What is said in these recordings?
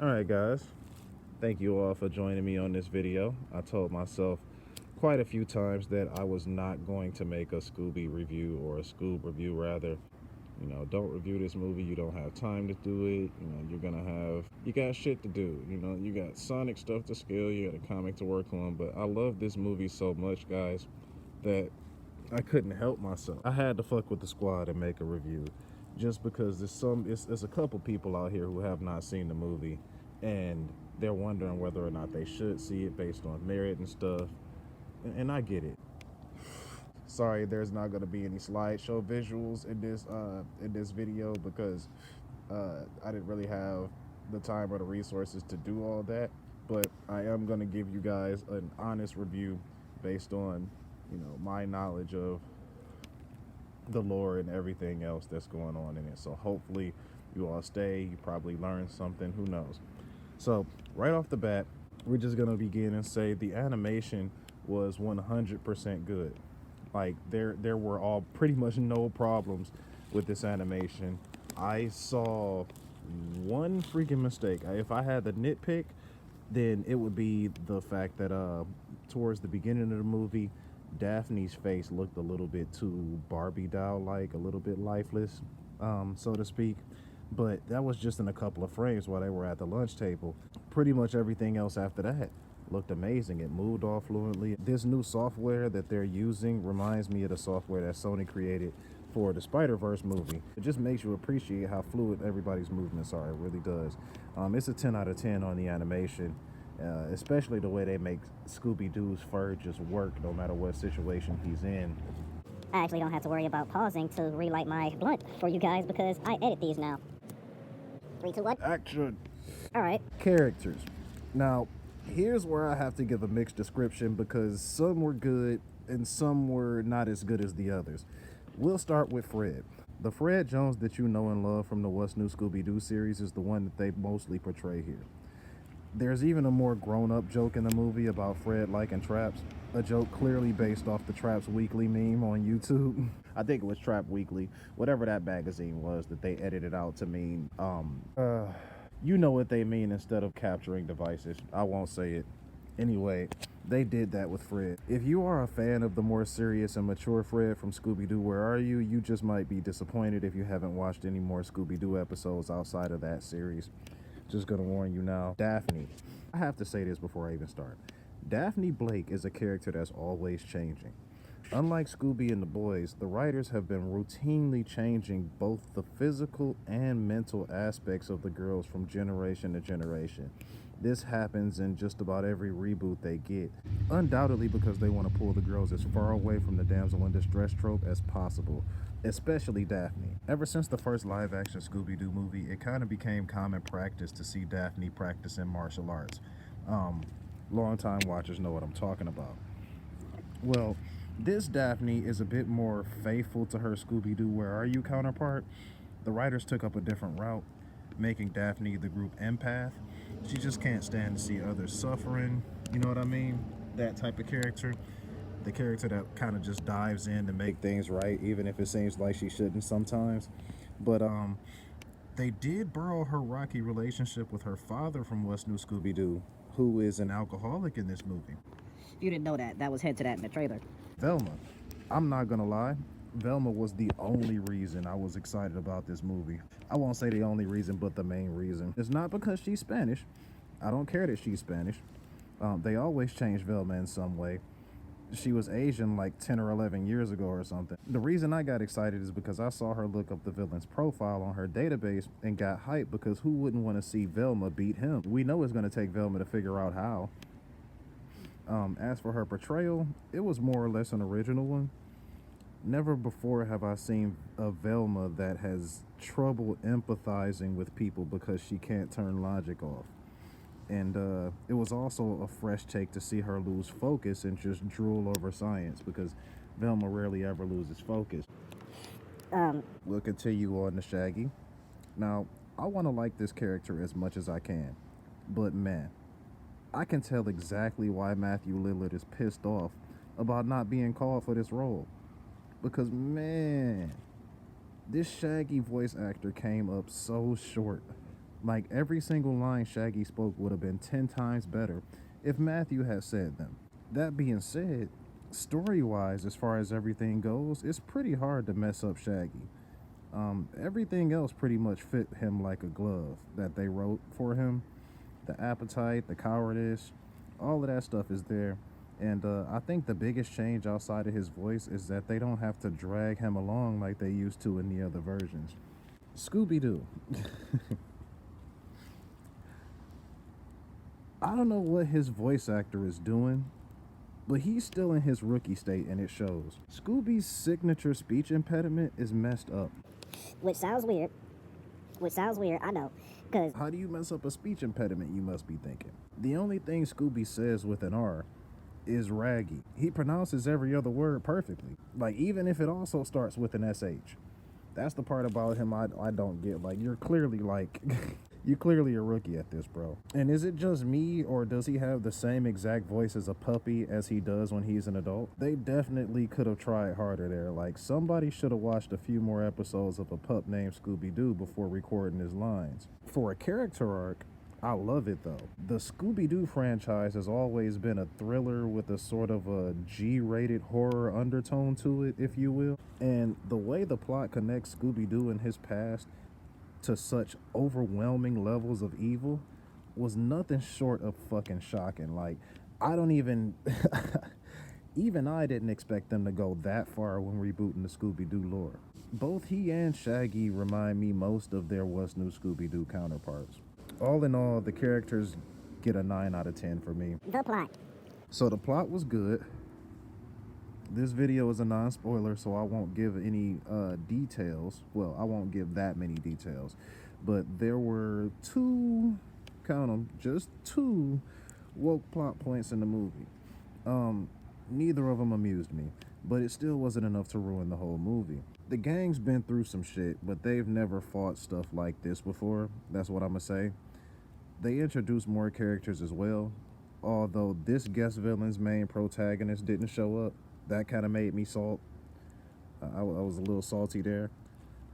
Alright guys, thank you all for joining me on this video. I told myself quite a few times that I was not going to make a Scooby review, or a Scoob review rather. You know, don't review this movie, you don't have time to do it. You know, you got shit to do. You know, you got Sonic stuff to scale, you got a comic to work on. But I love this movie so much, guys, that I couldn't help myself. I had to fuck with the squad and make a review, just because there's a couple people out here who have not seen the movie, and they're wondering whether or not they should see it based on merit and stuff. And I get it. Sorry, there's not going to be any slideshow visuals in this video, because I didn't really have the time or the resources to do all that. But I am going to give you guys an honest review based on, you know, my knowledge of the lore and everything else that's going on in it. So hopefully you all stay, you probably learn something, who knows. So right off the bat, we're just going to begin and say the animation was 100% good. Like there were all pretty much no problems with this animation. I saw one freaking mistake. If I had to nitpick, then it would be the fact that towards the beginning of the movie, Daphne's face looked a little bit too Barbie doll like, a little bit lifeless, so to speak. But that was just in a couple of frames while they were at the lunch table. Pretty much everything else after that looked amazing. It moved all fluently. This new software that they're using reminds me of the software that Sony created for the Spider-Verse movie. It just makes you appreciate how fluid everybody's movements are. It really does. It's a 10 out of 10 on the animation, especially the way they make Scooby-Doo's fur just work no matter what situation he's in. I actually don't have to worry about pausing to relight my blunt for you guys because I edit these now. 3, 2, 1. Action. All right. Characters. Now, here's where I have to give a mixed description, because some were good and some were not as good as the others. We'll start with Fred. The Fred Jones that you know and love from the What's New Scooby-Doo series is the one that they mostly portray here. There's even a more grown-up joke in the movie about Fred liking traps, a joke clearly based off the Traps Weekly meme on YouTube. I think it was Trap Weekly, whatever that magazine was that they edited out to mean, you know what they mean instead of capturing devices. I won't say it. Anyway, they did that with Fred. If you are a fan of the more serious and mature Fred from Scooby-Doo, Where Are You? You just might be disappointed if you haven't watched any more Scooby-Doo episodes outside of that series. Just gonna warn you now. Daphne. I have to say this before I even start. Daphne Blake is a character that's always changing. Unlike Scooby and the boys, the writers have been routinely changing both the physical and mental aspects of the girls from generation to generation. This happens in just about every reboot they get, undoubtedly because they want to pull the girls as far away from the damsel in distress trope as possible, especially Daphne. Ever since the first live-action Scooby-Doo movie, it kind of became common practice to see Daphne practicing martial arts. Long-time watchers know what I'm talking about. Well, this Daphne is a bit more faithful to her Scooby-Doo Where Are You counterpart. The writers took up a different route, making Daphne the group empath. She just can't stand to see others suffering, you know what I mean? That type of character. The character that kind of just dives in to make things right, even if it seems like she shouldn't sometimes. But they did borrow her rocky relationship with her father from What's New Scooby-Doo, who is an alcoholic in this movie. You didn't know that. That was hinted at in the trailer. Velma. I'm not gonna lie, Velma was the only reason I was excited about this movie. I won't say the only reason, but the main reason. It's not because she's Spanish. I don't care that she's Spanish. They always change Velma in some way. She was Asian like 10 or 11 years ago or something. The reason I got excited is because I saw her look up the villain's profile on her database and got hyped, because who wouldn't want to see Velma beat him? We know it's going to take Velma to figure out how. As for her portrayal, it was more or less an original one. Never before have I seen a Velma that has trouble empathizing with people because she can't turn logic off. And it was also a fresh take to see her lose focus and just drool over science, because Velma rarely ever loses focus. We'll continue on to Shaggy. Now, I want to like this character as much as I can, but man, I can tell exactly why Matthew Lillard is pissed off about not being called for this role. Because, man, this Shaggy voice actor came up so short. Like, every single line Shaggy spoke would have been 10 times better if Matthew had said them. That being said, story-wise, as far as everything goes, it's pretty hard to mess up Shaggy. Everything else pretty much fit him like a glove that they wrote for him. The appetite, the cowardice, all of that stuff is there. And I think the biggest change outside of his voice is that they don't have to drag him along like they used to in the other versions. Scooby-Doo. I don't know what his voice actor is doing, but he's still in his rookie state and it shows. Scooby's signature speech impediment is messed up. Which sounds weird. I know. Because How do you mess up a speech impediment, you must be thinking? The only thing Scooby says with an R is raggy. He pronounces every other word perfectly. Like, even if it also starts with an SH. That's the part about him I don't get. Like, you're clearly like... You're clearly a rookie at this, bro. And is it just me, or does he have the same exact voice as a puppy as he does when he's an adult? They definitely could have tried harder there. Like, somebody should have watched a few more episodes of a pup named Scooby-Doo before recording his lines. For a character arc, I love it, though. The Scooby-Doo franchise has always been a thriller with a sort of a G-rated horror undertone to it, if you will. And the way the plot connects Scooby-Doo and his past to such overwhelming levels of evil was nothing short of fucking shocking. Like, I don't even even I didn't expect them to go that far when rebooting the Scooby-Doo lore. Both he and Shaggy remind me most of their What's New Scooby-Doo counterparts. All in all, the characters get a 9 out of 10 for me. the plot. So the plot was good. This video is a non-spoiler, so I won't give any details. Well, I won't give that many details. But there were count them, just two woke plot points in the movie. Neither of them amused me, but it still wasn't enough to ruin the whole movie. The gang's been through some shit, but they've never fought stuff like this before. That's what I'm gonna say. They introduced more characters as well, although this guest villain's main protagonist didn't show up. That kind of made me salt. I was a little salty there.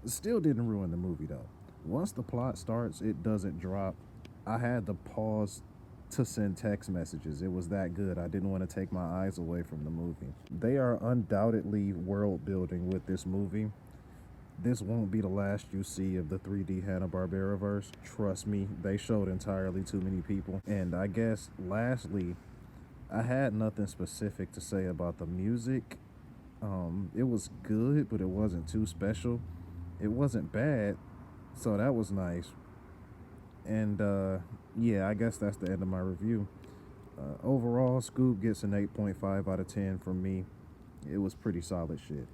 Still didn't ruin the movie, though. Once the plot starts, it doesn't drop. I had to pause to send text messages. It was that good. I didn't want to take my eyes away from the movie. They are undoubtedly world building with this movie. This won't be the last you see of the 3D Hanna-Barbera verse. Trust me, they showed entirely too many people. And I guess, lastly, I had nothing specific to say about the music. It was good, but it wasn't too special. It wasn't bad, so that was nice. And yeah, I guess that's the end of my review. Overall, Scoob gets an 8.5 out of 10 from me. It was pretty solid shit.